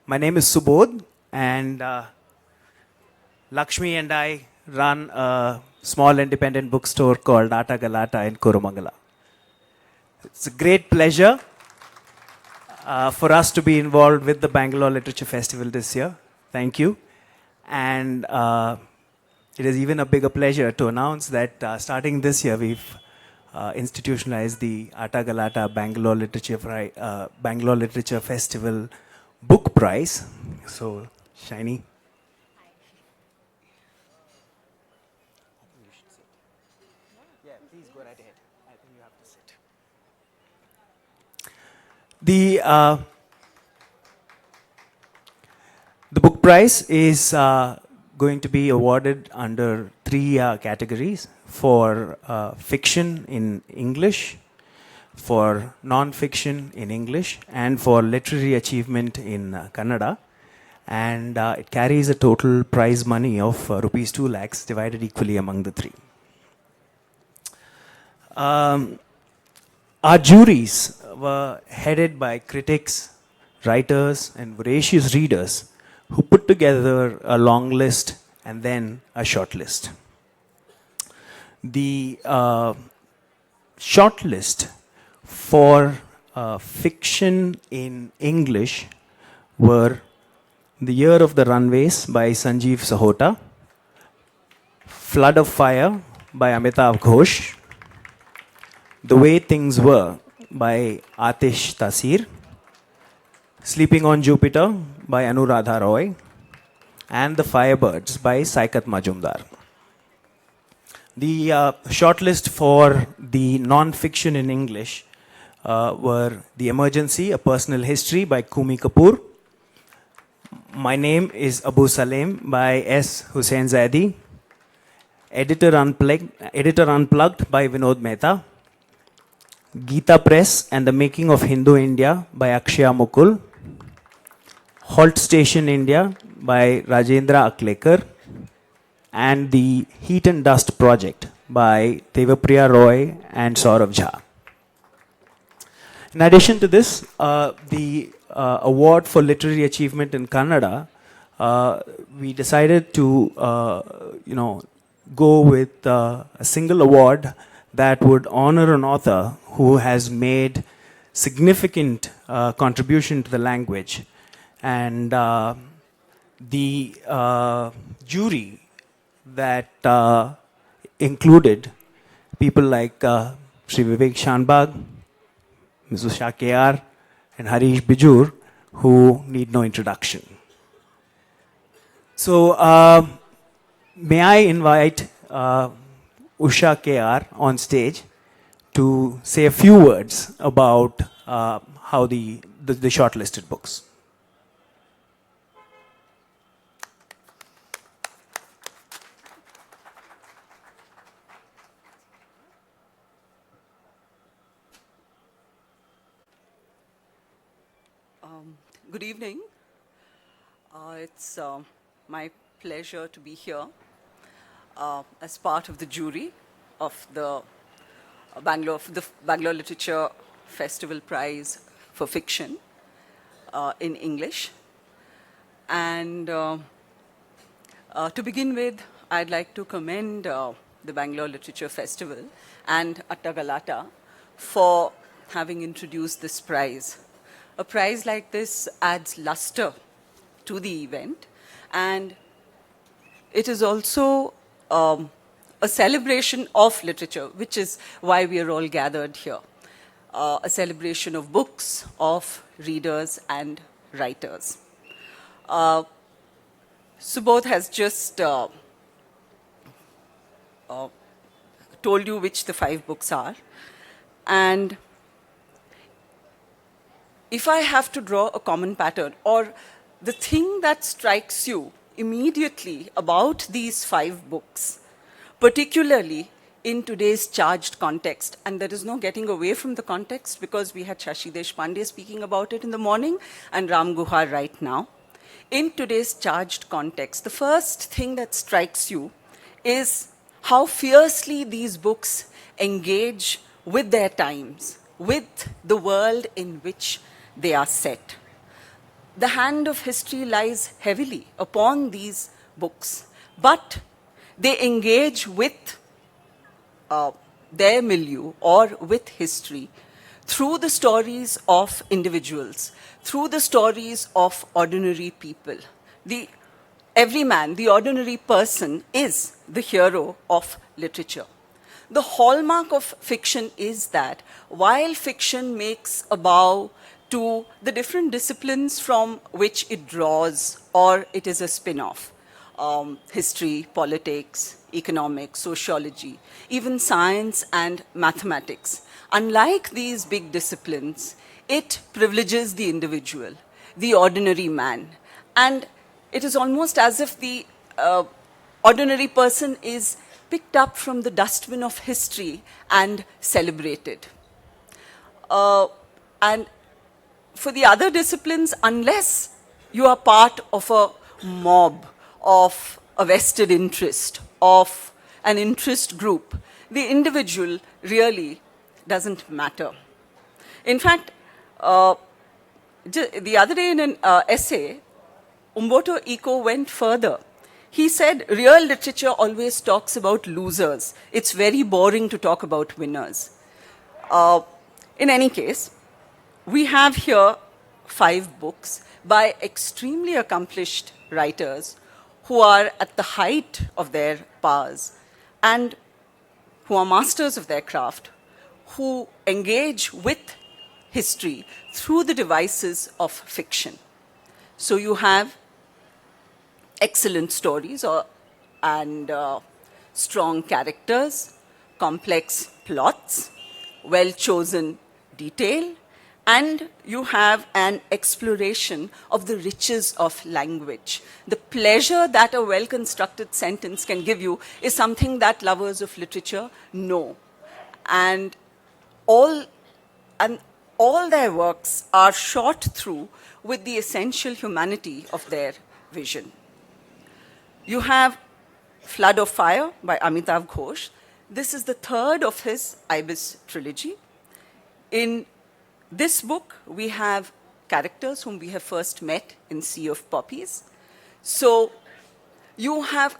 My name is Subodh, and Lakshmi and I run a small independent bookstore called Ata Galata in Koromangala. It's a great pleasure for us to be involved with the Bangalore Literature Festival this year. Thank you. And it is even a bigger pleasure to announce that starting this year, we've institutionalized the Ata Galata Bangalore Literature Festival Book Prize. So, Shiny. Yeah, please go right ahead. I think you have to sit. The book prize is going to be awarded under three categories: for fiction in English, for non-fiction in English, and for literary achievement in Kannada. And it carries a total prize money of rupees 2 lakhs divided equally among the three. Our juries were headed by critics, writers, and voracious readers who put together a long list and then a short list. The short list for fiction in English were The Year of the Runways by Sanjeev Sahota, Flood of Fire by Amitav Ghosh, The Way Things Were by Atish Tasir, Sleeping on Jupiter by Anuradha Roy, and The Firebirds by Saikat Majumdar. The shortlist for the non-fiction in English were The Emergency, A Personal History by Kumi Kapoor, My Name is Abu Salem by S. Hussain Zaidi, Editor Unplugged by Vinod Mehta, Geeta Press and the Making of Hindu India by Akshaya Mukul, Halt Station India by Rajendra Aklekar, and The Heat and Dust Project by Devapriya Roy and Saurav Jha. In addition to this, the award for literary achievement in Kannada, we decided to, go with a single award that would honor an author who has made significant contribution to the language. And the jury that included people like Sri Vivek Shanbag, Ms. Usha K.R., and Harish Bijur, who need no introduction. So, may I invite Usha K.R. on stage to say a few words about how the shortlisted books. Good evening. It's my pleasure to be here as part of the jury of the Bangalore Literature Festival Prize for Fiction in English. And to begin with, I'd like to commend the Bangalore Literature Festival and Ata Galata for having introduced this prize. A prize like this adds luster to the event, and it is also a celebration of literature, which is why we are all gathered here. A celebration of books, of readers and writers. Subodh has just told you which the 5 books are, and if I have to draw a common pattern, or the thing that strikes you immediately about these 5 books, particularly in today's charged context, and there is no getting away from the context because we had Shashi Deshpande speaking about it in the morning and Ram Guha right now. In today's charged context, the first thing that strikes you is how fiercely these books engage with their times, with the world in which they are set. the hand of history lies heavily upon these books, but they engage with their milieu or with history through the stories of individuals, through the stories of ordinary people. The everyman, the ordinary person, is the hero of literature. The hallmark of fiction is that while fiction makes a bow to the different disciplines from which it draws, or it is a spin-off, history, politics, economics, sociology, even science and mathematics. Unlike these big disciplines, it privileges the individual, the ordinary man. And it is almost as if the ordinary person is picked up from the dustbin of history and celebrated. And for the other disciplines, unless you are part of a mob, of a vested interest, of an interest group, the individual really doesn't matter. In fact, the other day in an essay, Umberto Eco went further. He said, real literature always talks about losers. It's very boring to talk about winners. In any case, we have here 5 books by extremely accomplished writers who are at the height of their powers and who are masters of their craft, who engage with history through the devices of fiction. So you have excellent stories and strong characters, complex plots, well-chosen detail, and you have an exploration of the riches of language. The pleasure that a well-constructed sentence can give you is something that lovers of literature know. And all their works are shot through with the essential humanity of their vision. You have Flood of Fire by Amitav Ghosh. This is the 3rd of his Ibis trilogy. In this book, we have characters whom we have first met in Sea of Poppies. So you have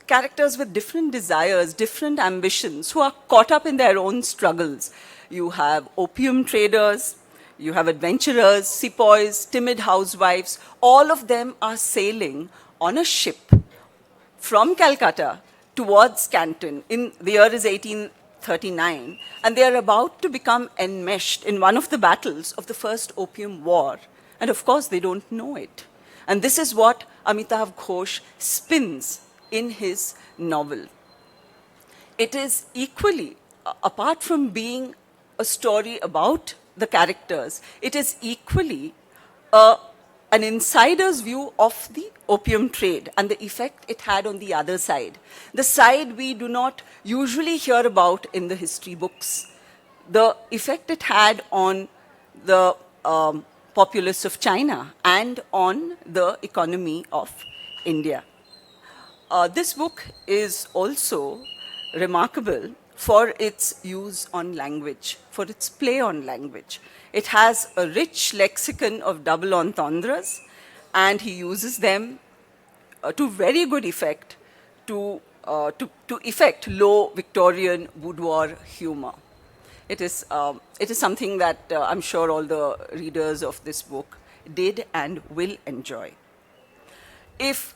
characters with different desires, different ambitions, who are caught up in their own struggles. You have opium traders, you have adventurers, sepoys, timid housewives. All of them are sailing on a ship from Calcutta towards Canton. In the year is 1839, and they are about to become enmeshed in one of the battles of the First Opium War. And of course, they don't know it. And this is what Amitav Ghosh spins in his novel. It is equally, apart from being a story about the characters, it is equally an insider's view of the opium trade and the effect it had on the other side. The side we do not usually hear about in the history books. The effect it had on the populace of China and on the economy of India. This book is also remarkable for its use on language, for its play on language. It has a rich lexicon of double entendres, and he uses them to very good effect to effect low Victorian boudoir humor. It is something that I'm sure all the readers of this book did and will enjoy. If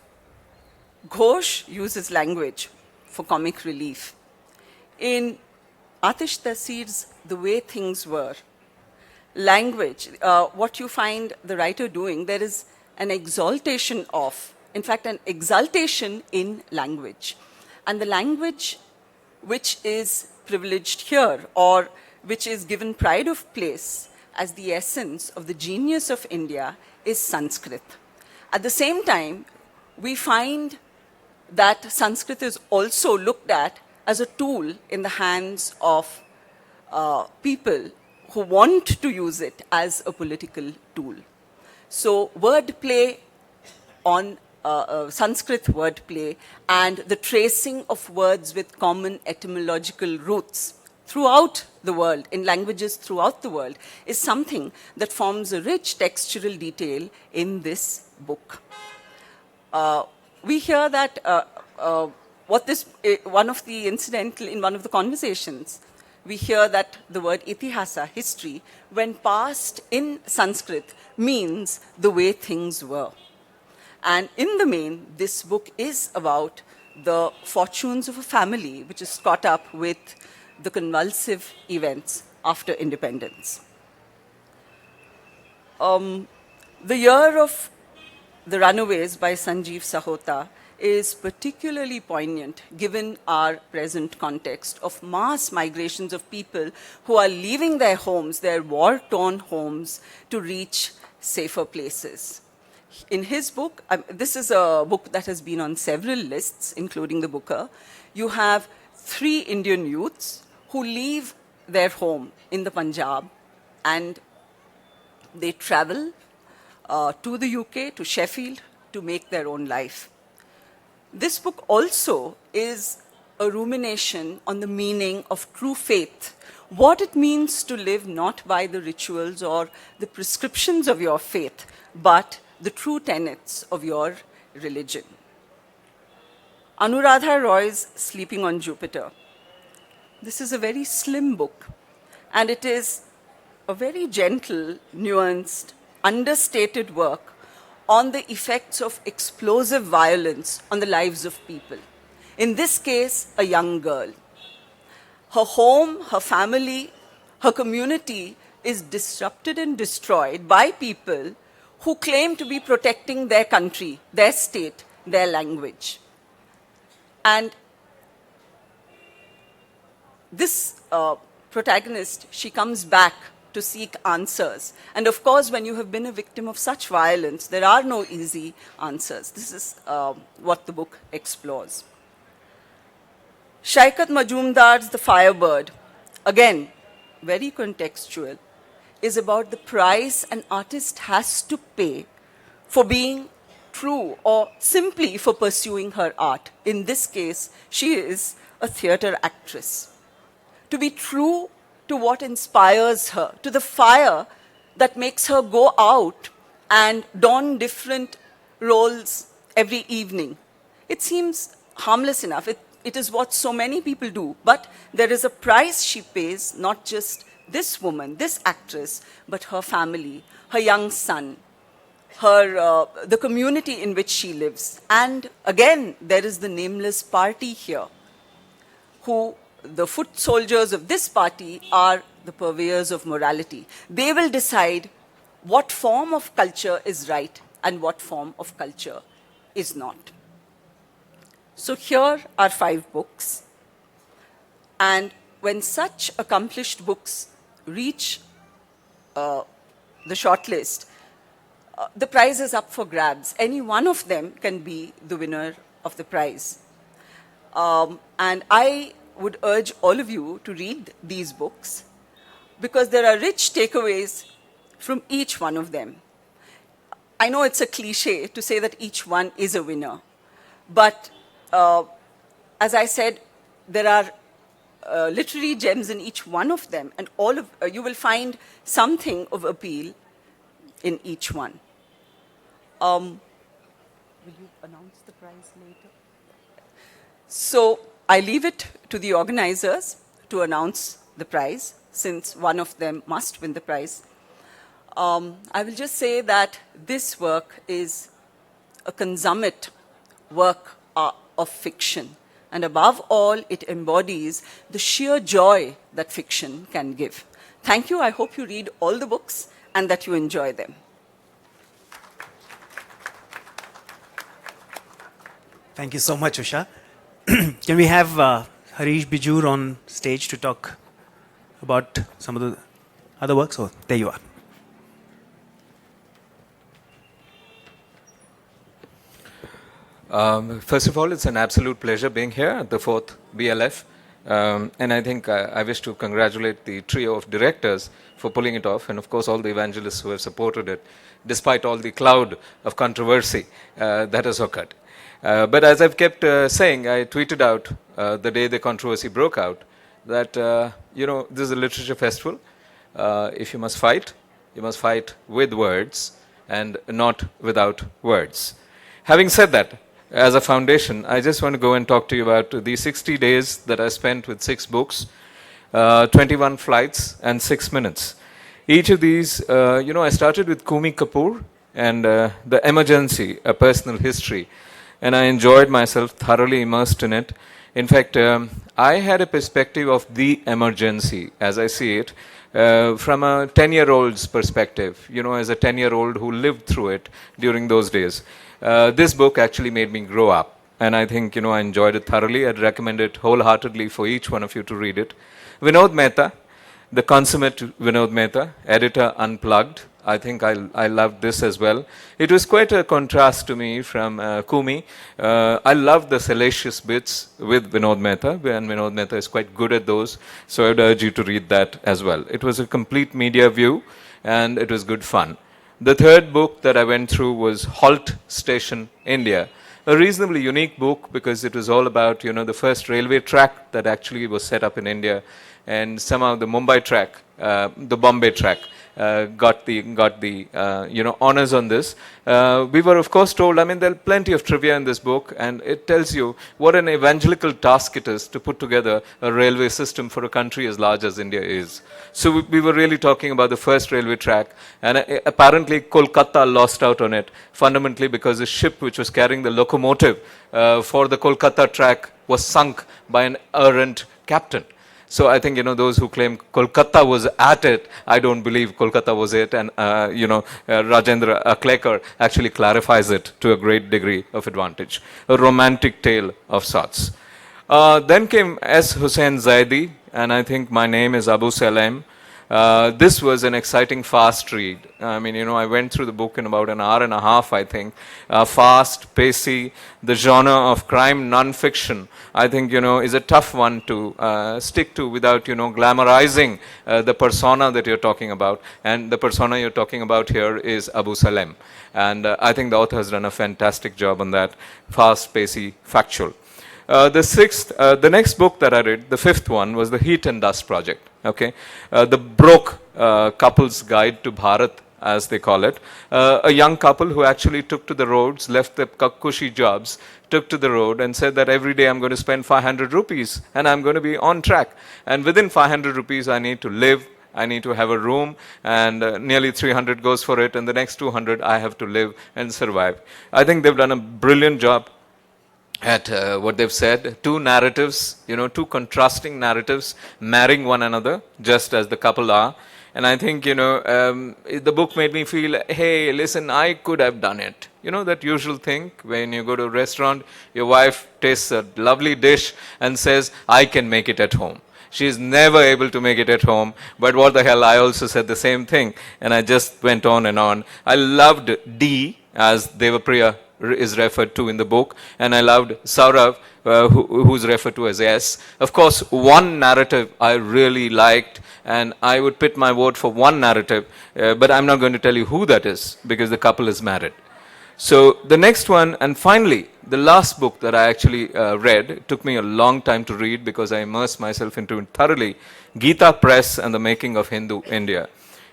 Ghosh uses language for comic relief, in Atish Tasir's The Way Things Were, language, what you find the writer doing, there is an exaltation of, in fact, an exaltation in language. And the language which is privileged here, or which is given pride of place as the essence of the genius of India, is Sanskrit. At the same time, we find that Sanskrit is also looked at as a tool in the hands of people who want to use it as a political tool. So wordplay on Sanskrit wordplay and the tracing of words with common etymological roots throughout the world, in languages throughout the world, is something that forms a rich textural detail in this book. We hear that one of the conversations, we hear that the word itihasa, history, when passed in Sanskrit, means the way things were. And in the main, this book is about the fortunes of a family which is caught up with the convulsive events after independence. The Year of the Runaways by Sanjeev Sahota is particularly poignant given our present context of mass migrations of people who are leaving their homes, their war-torn homes, to reach safer places. In his book, this is a book that has been on several lists, including the Booker, you have 3 Indian youths who leave their home in the Punjab and they travel to the UK, to Sheffield, to make their own life. This book also is a rumination on the meaning of true faith, what it means to live not by the rituals or the prescriptions of your faith, but the true tenets of your religion. Anuradha Roy's Sleeping on Jupiter. This is a very slim book, and it is a very gentle, nuanced, understated work on the effects of explosive violence on the lives of people. In this case, a young girl. Her home, her family, her community is disrupted and destroyed by people who claim to be protecting their country, their state, their language. And this protagonist, she comes back to seek answers. And of course, when you have been a victim of such violence, there are no easy answers. This is what the book explores. Shaikat Majumdar's The Firebird, again, very contextual, is about the price an artist has to pay for being true or simply for pursuing her art. In this case, she is a theater actress. To be true to what inspires her, to the fire that makes her go out and don different roles every evening. It seems harmless enough. It is what so many people do, but there is a price she pays, not just this woman, this actress, but her family, her young son, the community in which she lives. And again, there is the nameless party here, who the foot soldiers of this party are the purveyors of morality. They will decide what form of culture is right and what form of culture is not. So here are 5 books. And when such accomplished books reach the shortlist, the prize is up for grabs. Any one of them can be the winner of the prize. And I would urge all of you to read these books because there are rich takeaways from each one of them. I know it's a cliche to say that each one is a winner, but as I said, there are literary gems in each one of them, and you will find something of appeal in each one. Will you announce the prize later? So I leave it to the organizers to announce the prize, since one of them must win the prize. I will just say that this work is a consummate work of fiction. And above all, it embodies the sheer joy that fiction can give. Thank you. I hope you read all the books and that you enjoy them. Thank you so much, Usha. Can we have Harish Bijur on stage to talk about some of the other works? Oh, there you are. First of all, it's an absolute pleasure being here at the 4th BLF. And I think I wish to congratulate the trio of directors for pulling it off, and of course all the evangelists who have supported it, despite all the cloud of controversy that has occurred. But as I've kept saying, I tweeted out the day the controversy broke out that, this is a literature festival. If you must fight with words and not without words. Having said that, as a foundation, I just want to go and talk to you about the 60 days that I spent with 6 books, 21 flights, and 6 minutes. Each of these, I started with Kumi Kapoor and The Emergency, A Personal History, and I enjoyed myself, thoroughly immersed in it. In fact, I had a perspective of the emergency, as I see it, from a 10-year-old's perspective, as a 10-year-old who lived through it during those days. This book actually made me grow up, and I think, I enjoyed it thoroughly. I'd recommend it wholeheartedly for each one of you to read it. Vinod Mehta, the consummate Vinod Mehta, editor Unplugged. I think I loved this as well. It was quite a contrast to me from Kumi. I love the salacious bits with Vinod Mehta, and Vinod Mehta is quite good at those, so I would urge you to read that as well. It was a complete media view, and it was good fun. The third book that I went through was Halt Station India, a reasonably unique book because it was all about, the first railway track that actually was set up in India, and somehow the Mumbai track, the Bombay track, got the honors on this. We were of course told, there are plenty of trivia in this book, and it tells you what an evangelical task it is to put together a railway system for a country as large as India is. So we were really talking about the first railway track, and apparently Kolkata lost out on it, fundamentally because the ship which was carrying the locomotive for the Kolkata track was sunk by an errant captain. So I think, those who claim Kolkata was at it, I don't believe Kolkata was it. And, Rajendra Aklekar actually clarifies it to a great degree of advantage. A romantic tale of sorts. Then came S. Hussain Zaidi, and I think my name is Abu Salem. This was an exciting, fast read. I went through the book in about an hour and a half, I think. Fast, pacey, the genre of crime non-fiction, I think, is a tough one to stick to without, glamorizing the persona that you're talking about. And the persona you're talking about here is Abu Salem. And I think the author has done a fantastic job on that. Fast, pacey, factual. The next book that I read, the 5th one, was the Heat and Dust Project. Okay, the broke couple's guide to Bharat, as they call it. A young couple who actually took to the roads, left their cushy jobs, took to the road and said that every day I'm going to spend 500 rupees and I'm going to be on track. And within 500 rupees, I need to live. I need to have a room, and nearly 300 goes for it, and the next 200 I have to live and survive. I think they've done a brilliant job at what they've said. Two narratives, two contrasting narratives marrying one another, just as the couple are. And I think, the book made me feel, hey, listen, I could have done it. That usual thing when you go to a restaurant, your wife tastes a lovely dish and says, I can make it at home. She's never able to make it at home, but what the hell, I also said the same thing. And I just went on and on. I loved D, as Devapriya is referred to in the book, and I loved Saurav, who's referred to as S. Of course, one narrative I really liked, and I would pit my vote for one narrative, but I'm not going to tell you who that is, because the couple is married. So the next one, and finally, the last book that I actually read, it took me a long time to read because I immersed myself into it thoroughly, Gita Press and the Making of Hindu India.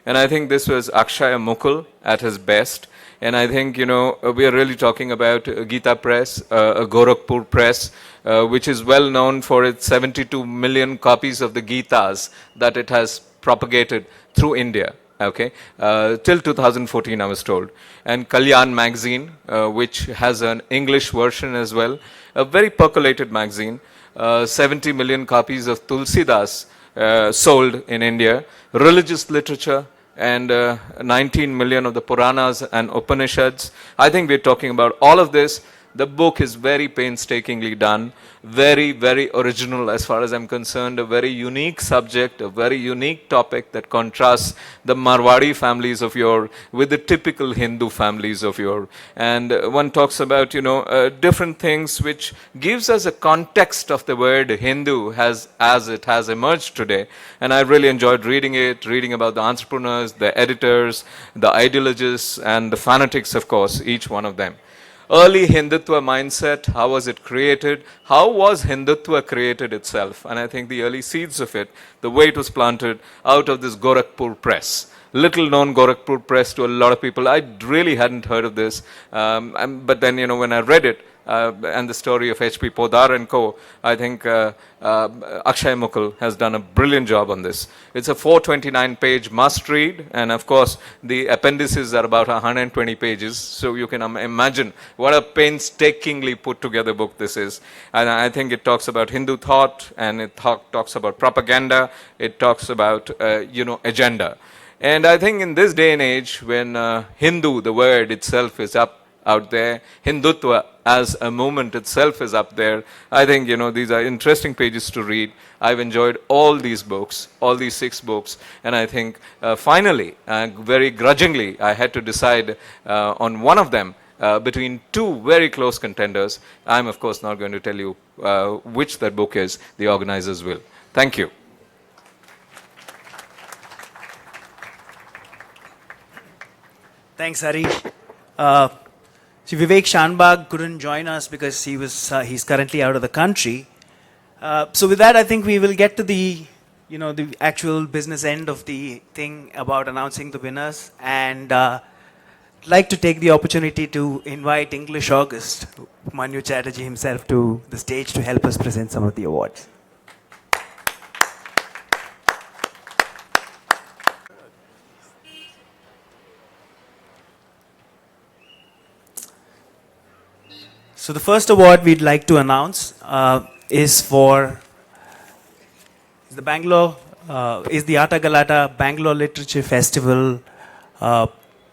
And I think this was Akshaya Mukul at his best. And I think, we are really talking about Gita Press, a Gorakhpur press, which is well known for its 72 million copies of the Gitas that it has propagated through India. Okay, till 2014, I was told. And Kalyan magazine, which has an English version as well, a very percolated magazine, 70 million copies of Tulsidas sold in India, religious literature, and 19 million of the Puranas and Upanishads. I think we're talking about all of this. The book is very painstakingly done, very, very original as far as I'm concerned, a very unique subject, a very unique topic that contrasts the Marwadi families of yore with the typical Hindu families of yore. And one talks about, different things which gives us a context of the word Hindu as it has emerged today. And I really enjoyed reading it, reading about the entrepreneurs, the editors, the ideologists, and the fanatics, of course, each one of them. early Hindutva mindset, how was it created, how was Hindutva created itself, and I think the early seeds of it, the way it was planted out of this Gorakhpur press. Little known Gorakhpur press to a lot of people. I really hadn't heard of this, but then, when I read it, and the story of H.P. Podar and co., I think Akshay Mukul has done a brilliant job on this. It's a 429-page must-read, and of course, the appendices are about 120 pages, so you can imagine what a painstakingly put-together book this is. And I think it talks about Hindu thought, and it talks about propaganda, it talks about, agenda. And I think in this day and age, when Hindu, the word itself, is out there, Hindutva as a movement itself is up there, I think, these are interesting pages to read. I've enjoyed all these books, all these 6 books, and I think finally, very grudgingly, I had to decide on one of them between 2 very close contenders. I'm, of course, not going to tell you which that book is. The organizers will. Thank you. Thanks, Hari. See, Vivek Shanbag couldn't join us because he's currently out of the country. So with that, I think we will get to the actual business end of the thing about announcing the winners. And I'd like to take the opportunity to invite English August, Manu Chatterjee himself, to the stage to help us present some of the awards. So the first award we'd like to announce is for the Atta Galata Bangalore Literature Festival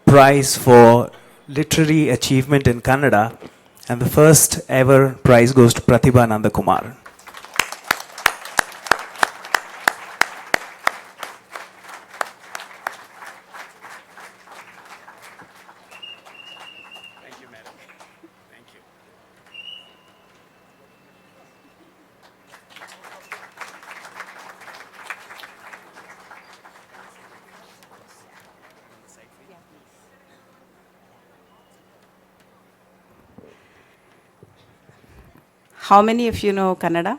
prize for literary achievement in Kannada, and the first ever prize goes to Pratibha Nandakumar. How many of you know Kannada?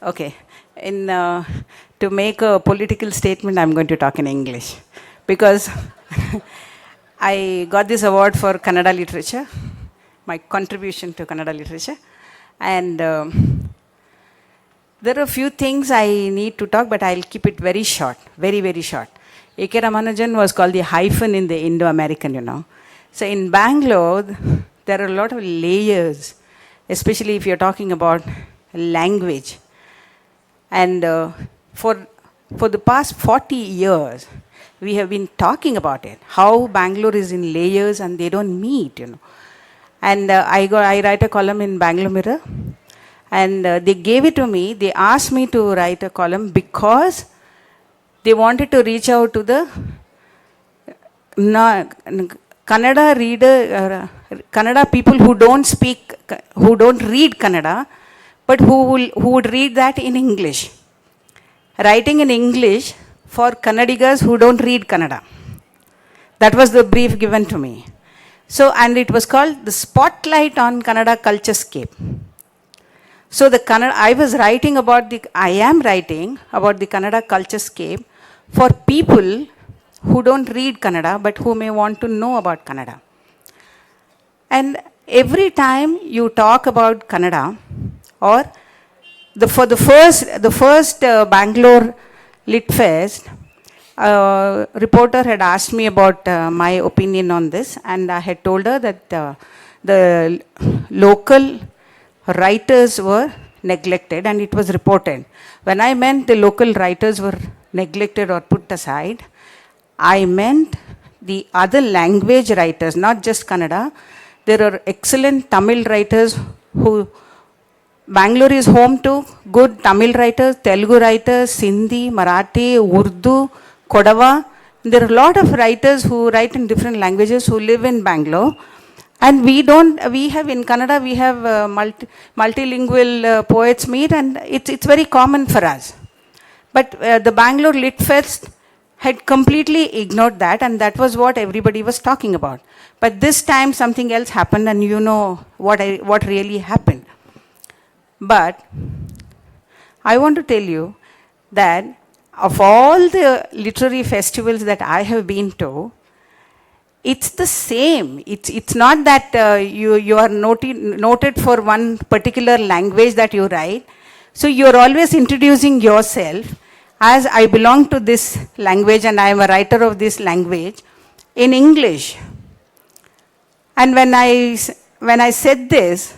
Okay. To make a political statement, I'm going to talk in English. Because I got this award for Kannada literature, my contribution to Kannada literature. And there are a few things I need to talk, but I'll keep it very short, very, very short. A.K. Ramanujan was called the hyphen in the Indo-American, So in Bangalore, there are a lot of layers, especially if you're talking about language. And for the past 40 years, we have been talking about it, how Bangalore is in layers and they don't meet, And I write a column in Bangalore Mirror, and they gave it to me. They asked me to write a column because they wanted to reach out to the Kannada people who don't read Kannada, but who would read that in English. Writing in English for Kannadigas who don't read Kannada. That was the brief given to me. So, and it was called the Spotlight on Kannada Culturescape. So I am writing about the Kannada Culturescape for people who don't read Kannada, but who may want to know about Kannada. And every time you talk about Kannada, or for the first Bangalore Lit Fest, a reporter had asked me about my opinion on this, and I had told her that the local writers were neglected, and it was reported. When I meant the local writers were neglected or put aside, I meant the other language writers, not just Kannada. There are excellent Tamil writers who Bangalore is home to good Tamil writers, Telugu writers, Sindhi, Marathi, Urdu, Kodava. There are a lot of writers who write in different languages who live in Bangalore. And we have in Kannada, we have multilingual poets meet, and it's very common for us. But the Bangalore Lit Fest had completely ignored that, and that was what everybody was talking about. But this time something else happened, and you know what really happened. But I want to tell you that of all the literary festivals that I have been to, it's the same. It's not that you are noted for one particular language that you write. So you're always introducing yourself as I belong to this language and I am a writer of this language in English. And when I said this,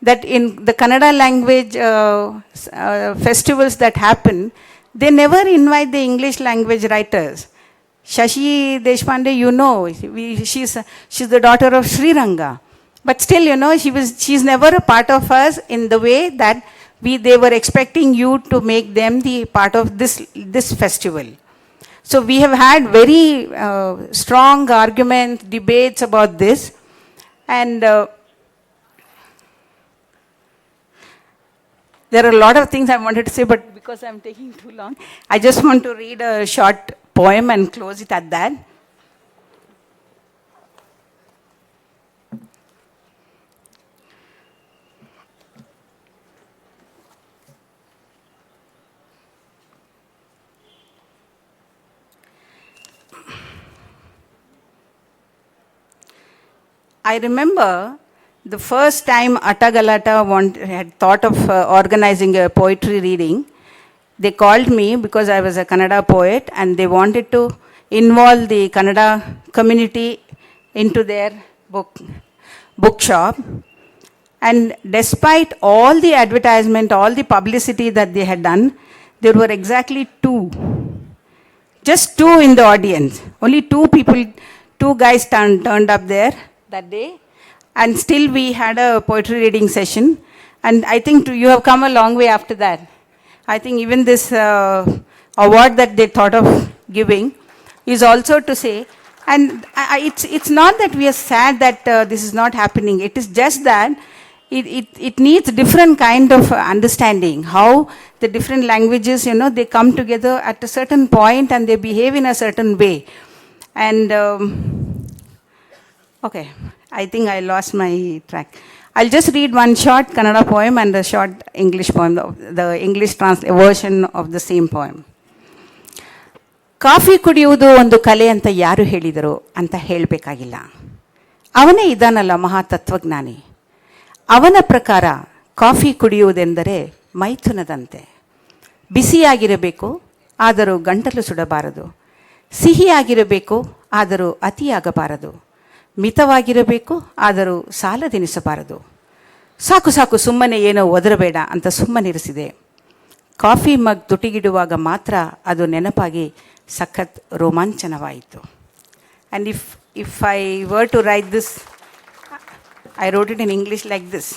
that in the Kannada language festivals that happen, they never invite the English language writers. Shashi Deshpande, you know, she's the daughter of Sriranga. But still, you know, she's never a part of us in the way that they were expecting you to make them the part of this festival. So we have had very strong arguments, debates about this. And there are a lot of things I wanted to say, but because I'm taking too long, I just want to read a short poem and close it at that. I remember the first time Atta Galata had thought of organizing a poetry reading. They called me because I was a Kannada poet, and they wanted to involve the Kannada community into their bookshop. And despite all the advertisement, all the publicity that they had done, there were exactly just two in the audience. Only two guys turned up there that day. And still we had a poetry reading session. And I think you have come a long way after that. I think even this award that they thought of giving is also to say, and it's not that we are sad that this is not happening. It is just that it needs different kind of understanding, how the different languages, you know, they come together at a certain point and they behave in a certain way. And, okay, I think I lost my track. I'll just read one short Kannada poem and a short English poem, the English version of the same poem. Coffee ಕುಡಿಯುವುದು ಒಂದು ಕಲೆ ಅಂತ ಯಾರು ಹೇಳಿದರು ಅಂತ ಹೇಳಬೇಕಾಗಿಲ್ಲ. ಅವನೇ ಇದ್ದಾನಲ್ಲ ಮಹಾತತ್ವಜ್ಞಾನಿ. ಅವನ ಪ್ರಕಾರ ಕಾಫಿ ಕುಡಿಯುವುದೆಂದರೆ ಮೈಥುನದಂತೆ. ಬಿಸಿಯಾಗಿರಬೇಕು, ಆದರೂ ಗಂಟಲು ಸುಡಬಾರದು. ಸಿಹಿಯಾಗಿರಬೇಕು, ಆದರೂ ಅತಿಯಾಗಬಾರದು. ಮಿತವಾಗಿರಬೇಕು, ಆದರೂ ಸಾಲದೆನಿಸಬಾರದು. ಸಾಕು ಸಾಕು ಸುಮ್ಮನೆ ಏನೋ ಒದರಬೇಡ ಅಂತ ಸುಮ್ಮನಿರಿಸಿದೆ. ಕಾಫಿ ಮಗ್ ತುಟಿಗಿಡುವಾಗ ಮಾತ್ರ ಅದು ನೆನಪಾಗಿ ಸಖತ್ ರೋಮಾಂಚನವಾಯಿತು. And if I were to write this, I wrote it in English like this.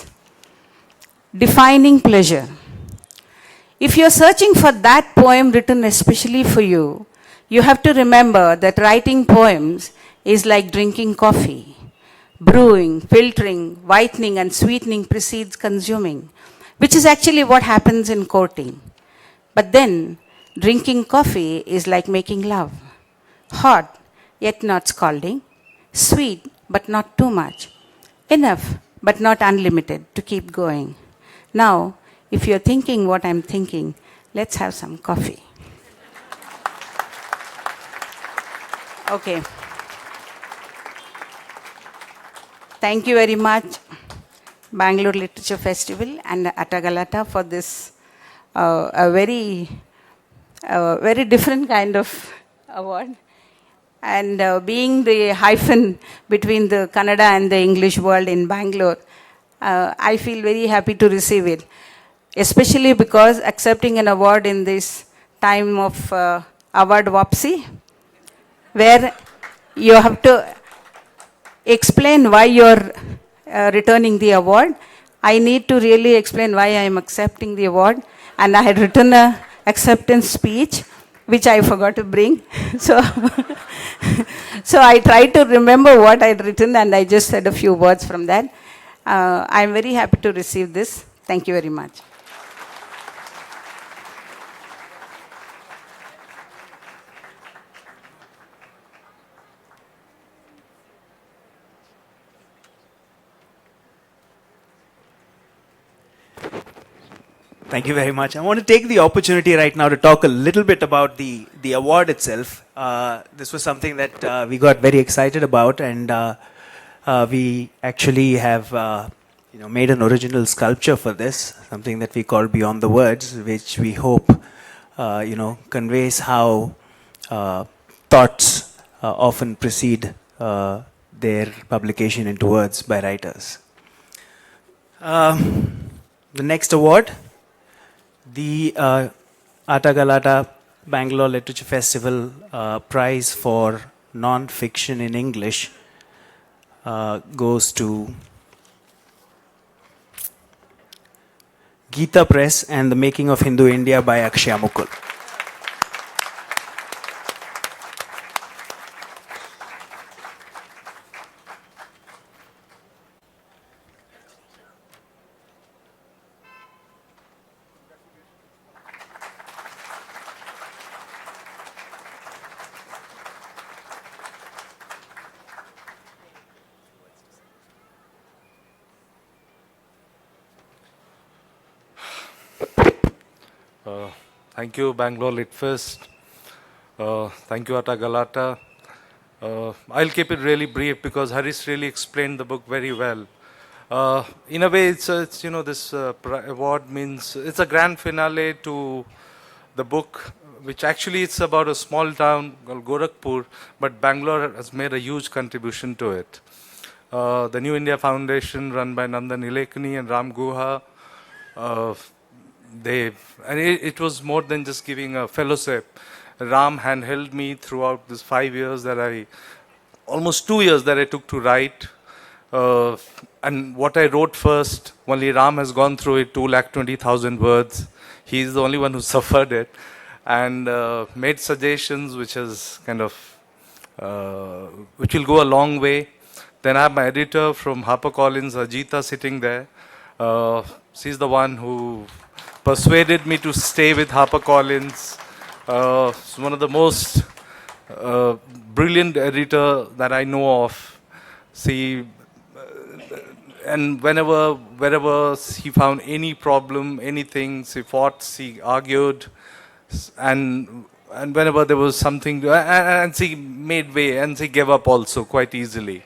Defining pleasure. If you're searching for that poem written especially for you, you have to remember that writing poems is like drinking coffee. Brewing, filtering, whitening and sweetening precedes consuming, which is actually what happens in courting. But then, drinking coffee is like making love. Hot, yet not scalding. Sweet, but not too much. Enough, but not unlimited to keep going. Now, if you're thinking what I'm thinking, let's have some coffee. Okay. Thank you very much, Bangalore Literature Festival and Atta Galata, for this a very different kind of award. And being the hyphen between the Kannada and the English world in Bangalore, I feel very happy to receive it. Especially because accepting an award in this time of award wapsi, where you have to explain why you're returning the award. I need to really explain why I am accepting the award. And I had written an acceptance speech, which I forgot to bring. So I tried to remember what I'd written, and I just said a few words from that. I'm very happy to receive this. Thank you very much. Thank you very much. I want to take the opportunity right now to talk a little bit about the award itself. This was something that we got very excited about, and we actually have made an original sculpture for this, something that we call Beyond the Words, which we hope conveys how thoughts often precede their publication into words by writers. The next award, the Atta Galata Bangalore Literature Festival Prize for Non-Fiction in English goes to Geeta Press and The Making of Hindu India by Akshaya Mukul. Thank you, Bangalore Lit Fest. Thank you, Atta Galata. I'll keep it really brief because Haris really explained the book very well. In a way, it's this award means it's a grand finale to the book, which actually it's about a small town called Gorakhpur, but Bangalore has made a huge contribution to it. The New India Foundation, run by Nandan Nilekani and Ram Guha, it was more than just giving a fellowship. Ram handheld me throughout this 5 years almost 2 years that I took to write. And what I wrote first, only Ram has gone through it, 220,000 words. He's the only one who suffered it. And made suggestions which is which will go a long way. Then I have my editor from HarperCollins, Ajita, sitting there. She's the one who persuaded me to stay with HarperCollins. She's one of the most brilliant editor that I know of. And wherever she found any problem, anything, she fought, she argued, and whenever there was something, and she made way, and she gave up also quite easily.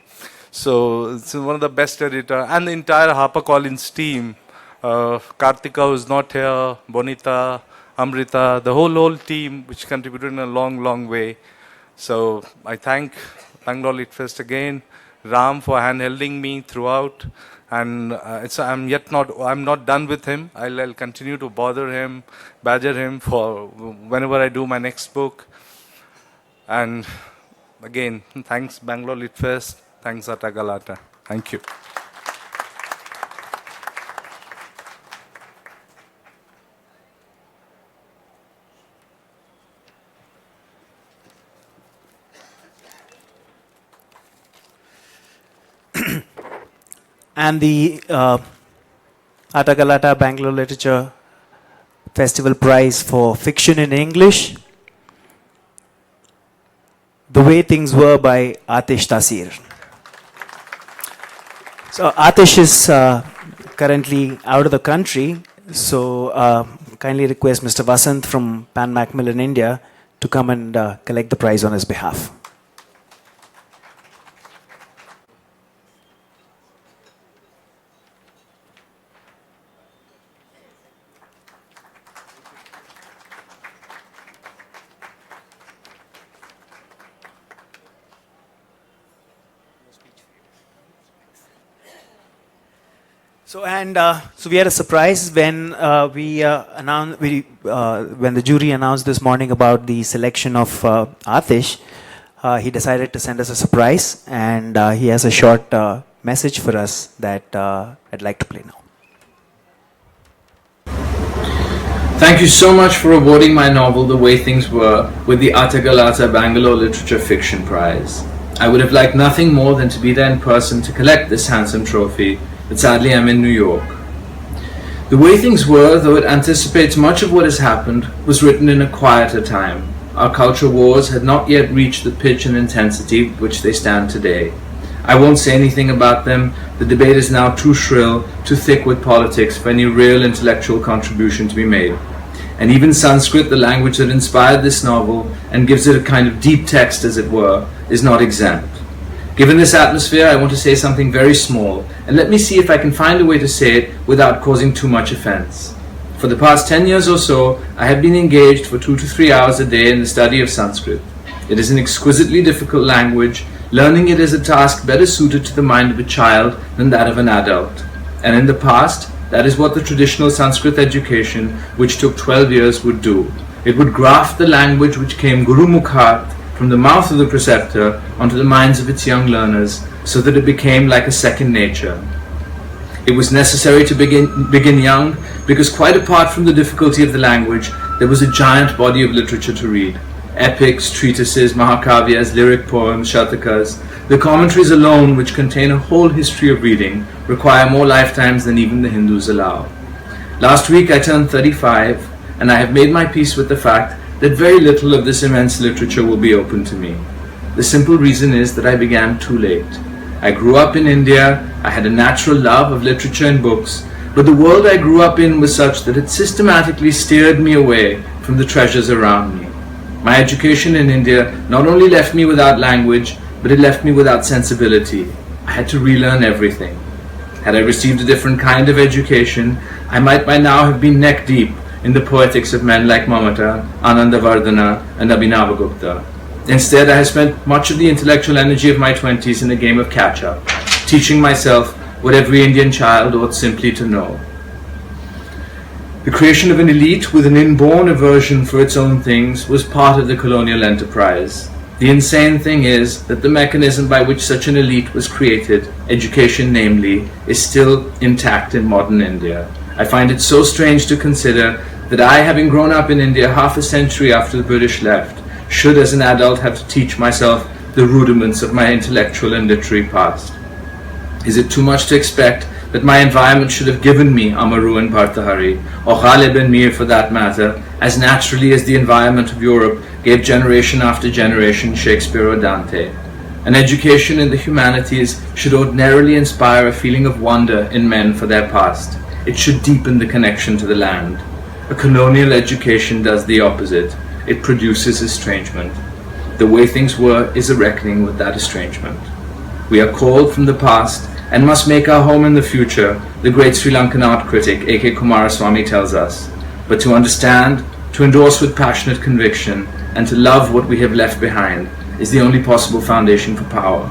So it's one of the best editor, and the entire HarperCollins team. Kartika, who's not here, Bonita, Amrita, the whole team, which contributed in a long way. So I thank Bangalore Lit Fest again, Ram for handholding me throughout, and I'm not done with him. I'll continue to badger him for whenever I do my next book. And again, thanks Bangalore Lit Fest, thanks Atta Galata. Thank you. And the Atta Galata Bangalore Literature Festival Prize for Fiction in English, The Way Things Were by Atish Tasir. So Atish is currently out of the country, so kindly request Mr. Vasant from Pan Macmillan India to come and collect the prize on his behalf. So we had a surprise when when the jury announced this morning about the selection of Atish. He decided to send us a surprise, and he has a short message for us that I'd like to play now. Thank you so much for awarding my novel The Way Things Were with the Atta Galata Bangalore Literature Fiction Prize. I would have liked nothing more than to be there in person to collect this handsome trophy, but sadly I'm in New York. The Way Things Were, though it anticipates much of what has happened, was written in a quieter time. Our culture wars had not yet reached the pitch and intensity which they stand today. I won't say anything about them. The debate is now too shrill, too thick with politics for any real intellectual contribution to be made. And even Sanskrit, the language that inspired this novel and gives it a kind of deep text, as it were, is not exempt. Given this atmosphere, I want to say something very small, and let me see if I can find a way to say it without causing too much offense. For the past 10 years or so, I have been engaged for 2 to 3 hours a day in the study of Sanskrit. It is an exquisitely difficult language. Learning it is a task better suited to the mind of a child than that of an adult. And in the past, that is what the traditional Sanskrit education, which took 12 years, would do. It would graft the language which came Guru Mukhat, from the mouth of the preceptor, onto the minds of its young learners, so that it became like a second nature. It was necessary to begin young, because quite apart from the difficulty of the language, there was a giant body of literature to read. Epics, treatises, mahakavyas, lyric poems, shatakas. The commentaries alone, which contain a whole history of reading, require more lifetimes than even the Hindus allow. Last week I turned 35, and I have made my peace with the fact that very little of this immense literature will be open to me. The simple reason is that I began too late. I grew up in India, I had a natural love of literature and books, but the world I grew up in was such that it systematically steered me away from the treasures around me. My education in India not only left me without language, but it left me without sensibility. I had to relearn everything. Had I received a different kind of education, I might by now have been neck deep in the poetics of men like Mamata, Anandavardhana, and Abhinavagupta. Instead, I have spent much of the intellectual energy of my 20s in a game of catch-up, teaching myself what every Indian child ought simply to know. The creation of an elite with an inborn aversion for its own things was part of the colonial enterprise. The insane thing is that the mechanism by which such an elite was created, education namely, is still intact in modern India. I find it so strange to consider that I, having grown up in India half a century after the British left, should as an adult have to teach myself the rudiments of my intellectual and literary past. Is it too much to expect that my environment should have given me Amaru and Bhartahari, or Ghalib and Mir for that matter, as naturally as the environment of Europe gave generation after generation Shakespeare or Dante? An education in the humanities should ordinarily inspire a feeling of wonder in men for their past. It should deepen the connection to the land. A colonial education does the opposite. It produces estrangement. The way things were is a reckoning with that estrangement. We are called from the past and must make our home in the future, the great Sri Lankan art critic A.K. Kumaraswamy tells us. But to understand, to endorse with passionate conviction, and to love what we have left behind is the only possible foundation for power.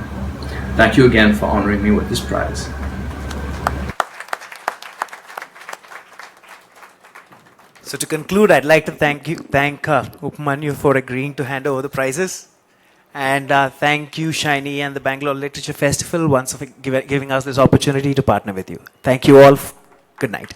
Thank you again for honoring me with this prize. So to conclude, I'd like to thank Upamanyu for agreeing to hand over the prizes. And thank you, Shiny, and the Bangalore Literature Festival once for giving us this opportunity to partner with you. Thank you all. Good night.